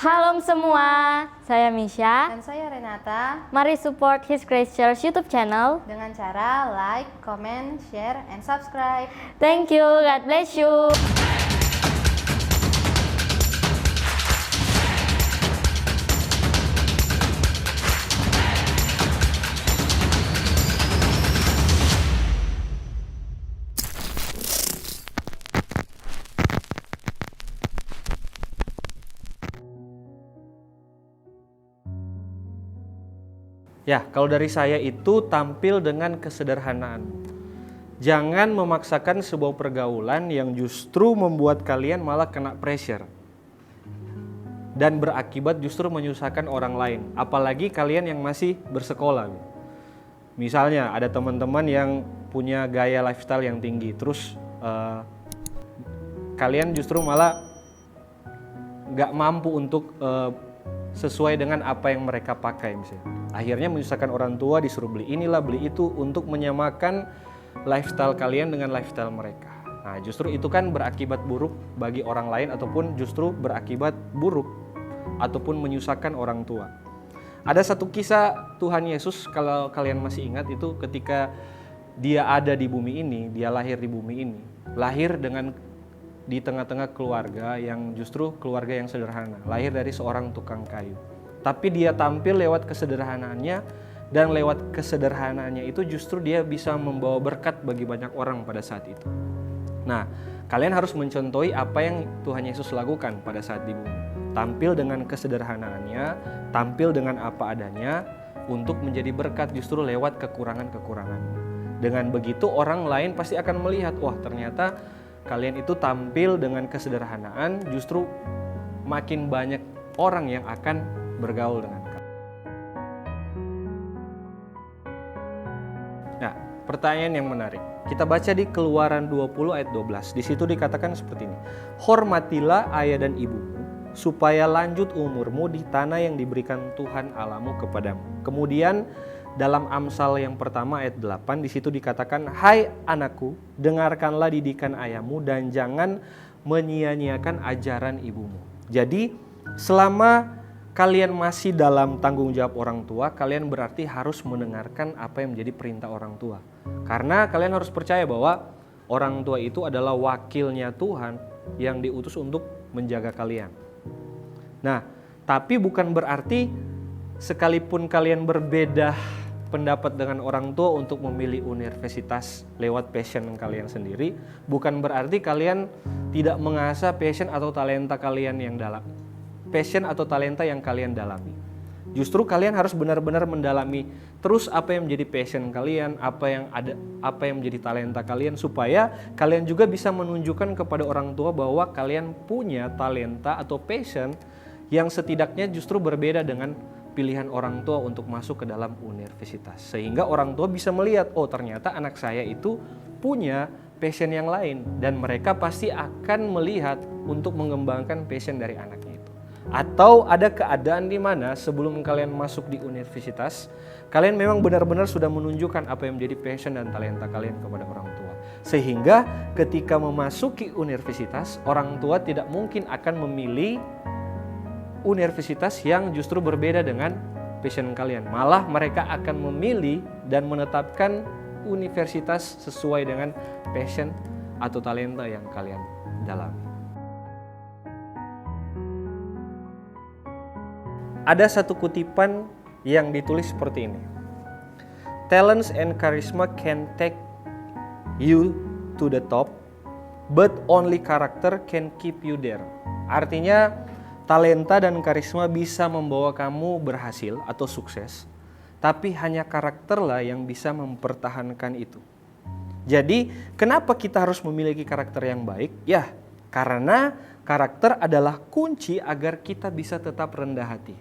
Halo semua, saya Misha. Dan saya Renata. Mari support His Grace Church YouTube channel dengan cara like, comment, share, and subscribe. Thank you, God bless you. Ya, kalau dari saya itu tampil dengan kesederhanaan. Jangan memaksakan sebuah pergaulan yang justru membuat kalian malah kena pressure. Dan berakibat justru menyusahkan orang lain. Apalagi kalian yang masih bersekolah. Misalnya ada teman-teman yang punya gaya lifestyle yang tinggi. Terus kalian justru malah gak mampu untuk sesuai dengan apa yang mereka pakai misalnya. Akhirnya menyusahkan orang tua, disuruh beli inilah, beli itu untuk menyamakan lifestyle kalian dengan lifestyle mereka. Nah, justru itu kan berakibat buruk bagi orang lain ataupun justru berakibat buruk ataupun menyusahkan orang tua. Ada satu kisah Tuhan Yesus kalau kalian masih ingat itu ketika dia ada di bumi ini, dia lahir di bumi ini. Lahir di tengah-tengah keluarga yang justru keluarga yang sederhana. Lahir dari seorang tukang kayu. Tapi dia tampil lewat kesederhanaannya, dan lewat kesederhanaannya itu justru dia bisa membawa berkat bagi banyak orang pada saat itu. Nah, kalian harus mencontohi apa yang Tuhan Yesus lakukan pada saat di bumi. Tampil dengan kesederhanaannya, tampil dengan apa adanya untuk menjadi berkat justru lewat kekurangan-kekurangannya. Dengan begitu orang lain pasti akan melihat, wah ternyata kalian itu tampil dengan kesederhanaan, justru makin banyak orang yang akan bergaul dengan kalian. Nah, pertanyaan yang menarik. Kita baca di Keluaran 20 ayat 12. Di situ dikatakan seperti ini. Hormatilah ayah dan ibumu, supaya lanjut umurmu di tanah yang diberikan Tuhan Allahmu kepadamu. Kemudian dalam Amsal yang pertama ayat 8 di situ dikatakan, hai anakku, dengarkanlah didikan ayahmu dan jangan menyia-nyiakan ajaran ibumu. Jadi selama kalian masih dalam tanggung jawab orang tua, kalian berarti harus mendengarkan apa yang menjadi perintah orang tua. Karena kalian harus percaya bahwa orang tua itu adalah wakilnya Tuhan yang diutus untuk menjaga kalian. Nah, tapi bukan berarti sekalipun kalian berbeda pendapat dengan orang tua untuk memilih universitas lewat passion kalian sendiri, bukan berarti kalian tidak mengasah passion atau talenta kalian yang dalam. Passion atau talenta yang kalian dalami. Justru kalian harus benar-benar mendalami terus apa yang menjadi passion kalian, apa yang menjadi talenta kalian, supaya kalian juga bisa menunjukkan kepada orang tua bahwa kalian punya talenta atau passion yang setidaknya justru berbeda dengan pilihan orang tua untuk masuk ke dalam universitas. Sehingga orang tua bisa melihat, oh ternyata anak saya itu punya passion yang lain, dan mereka pasti akan melihat untuk mengembangkan passion dari anaknya itu. Atau ada keadaan di mana sebelum kalian masuk di universitas, kalian memang benar-benar sudah menunjukkan apa yang menjadi passion dan talenta kalian kepada orang tua. Sehingga ketika memasuki universitas, orang tua tidak mungkin akan memilih universitas yang justru berbeda dengan passion kalian. Malah mereka akan memilih dan menetapkan universitas sesuai dengan passion atau talenta yang kalian dalami. Ada satu kutipan yang ditulis seperti ini. Talents and charisma can take you to the top, but only character can keep you there. Artinya, talenta dan karisma bisa membawa kamu berhasil atau sukses, tapi hanya karakterlah yang bisa mempertahankan itu. Jadi, kenapa kita harus memiliki karakter yang baik? Ya, karena karakter adalah kunci agar kita bisa tetap rendah hati.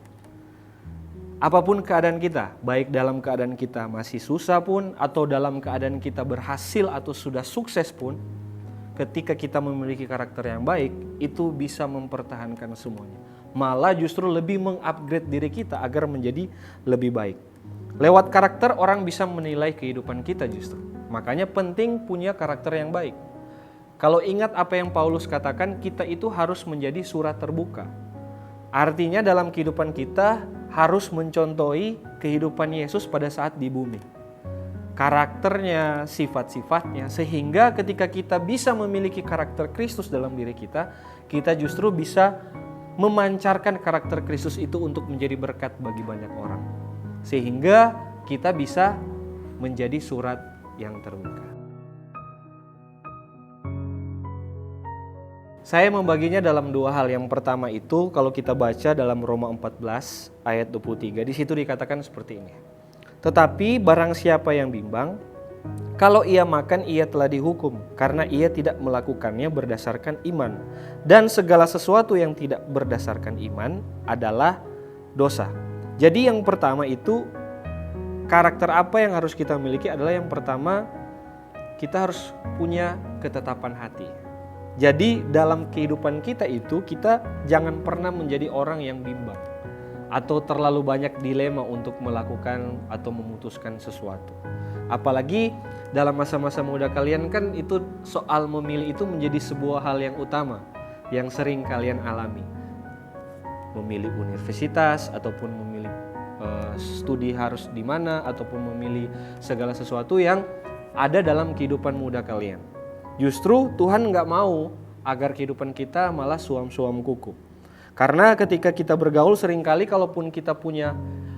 Apapun keadaan kita, baik dalam keadaan kita masih susah pun, atau dalam keadaan kita berhasil atau sudah sukses pun, ketika kita memiliki karakter yang baik, itu bisa mempertahankan semuanya. Malah justru lebih mengupgrade diri kita agar menjadi lebih baik. Lewat karakter orang bisa menilai kehidupan kita justru. Makanya penting punya karakter yang baik. Kalau ingat apa yang Paulus katakan, kita itu harus menjadi surat terbuka. Artinya dalam kehidupan kita harus mencontohi kehidupan Yesus pada saat di bumi. Karakternya, sifat-sifatnya, sehingga ketika kita bisa memiliki karakter Kristus dalam diri kita, kita justru bisa memancarkan karakter Kristus itu untuk menjadi berkat bagi banyak orang. Sehingga kita bisa menjadi surat yang terbuka. Saya membaginya dalam dua hal. Yang pertama itu kalau kita baca dalam Roma 14 ayat 23, di situ dikatakan seperti ini. Tetapi barang siapa yang bimbang, kalau ia makan ia telah dihukum, karena ia tidak melakukannya berdasarkan iman. Dan segala sesuatu yang tidak berdasarkan iman adalah dosa. Jadi yang pertama itu, karakter apa yang harus kita miliki adalah yang pertama, kita harus punya ketetapan hati. Jadi dalam kehidupan kita itu, kita jangan pernah menjadi orang yang bimbang atau terlalu banyak dilema untuk melakukan atau memutuskan sesuatu. Apalagi dalam masa-masa muda kalian kan itu soal memilih itu menjadi sebuah hal yang utama yang sering kalian alami. Memilih universitas ataupun memilih studi harus di mana ataupun memilih segala sesuatu yang ada dalam kehidupan muda kalian. Justru Tuhan nggak mau agar kehidupan kita malah suam-suam kuku. Karena ketika kita bergaul seringkali kalaupun kita punya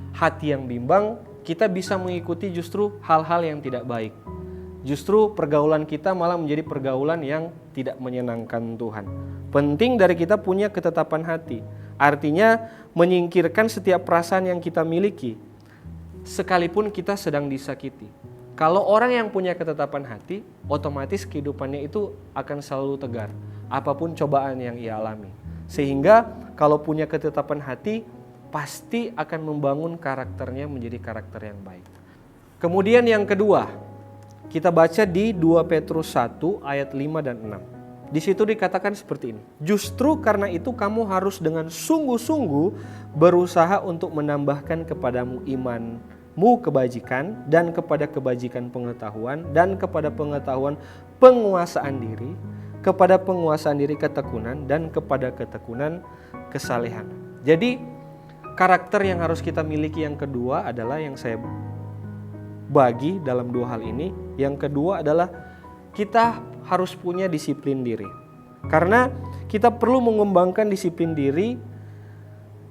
hati yang bimbang, kita bisa mengikuti justru hal-hal yang tidak baik. Justru pergaulan kita malah menjadi pergaulan yang tidak menyenangkan Tuhan. Penting dari kita punya ketetapan hati. Artinya menyingkirkan setiap perasaan yang kita miliki, sekalipun kita sedang disakiti. Kalau orang yang punya ketetapan hati, otomatis kehidupannya itu akan selalu tegar, apapun cobaan yang ia alami. Sehingga kalau punya ketetapan hati, pasti akan membangun karakternya menjadi karakter yang baik. Kemudian yang kedua, kita baca di 2 Petrus 1 ayat 5 dan 6. Di situ dikatakan seperti ini. Justru karena itu kamu harus dengan sungguh-sungguh berusaha untuk menambahkan kepadamu imanmu kebajikan, dan kepada kebajikan pengetahuan, dan kepada pengetahuan penguasaan diri, kepada penguasaan diri ketekunan, dan kepada ketekunan kesalehan. Jadi karakter yang harus kita miliki yang kedua adalah yang saya bagi dalam dua hal ini. Yang kedua adalah kita harus punya disiplin diri. Karena kita perlu mengembangkan disiplin diri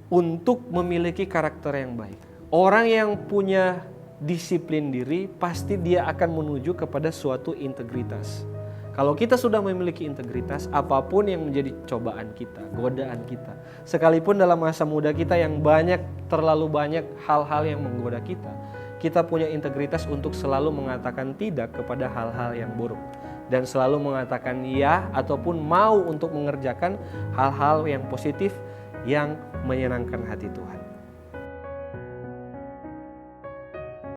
untuk memiliki karakter yang baik. Orang yang punya disiplin diri pasti dia akan menuju kepada suatu integritas. Kalau kita sudah memiliki integritas, apapun yang menjadi cobaan kita, godaan kita, sekalipun dalam masa muda kita yang terlalu banyak hal-hal yang menggoda kita punya integritas untuk selalu mengatakan tidak kepada hal-hal yang buruk. Dan selalu mengatakan ya ataupun mau untuk mengerjakan hal-hal yang positif yang menyenangkan hati Tuhan.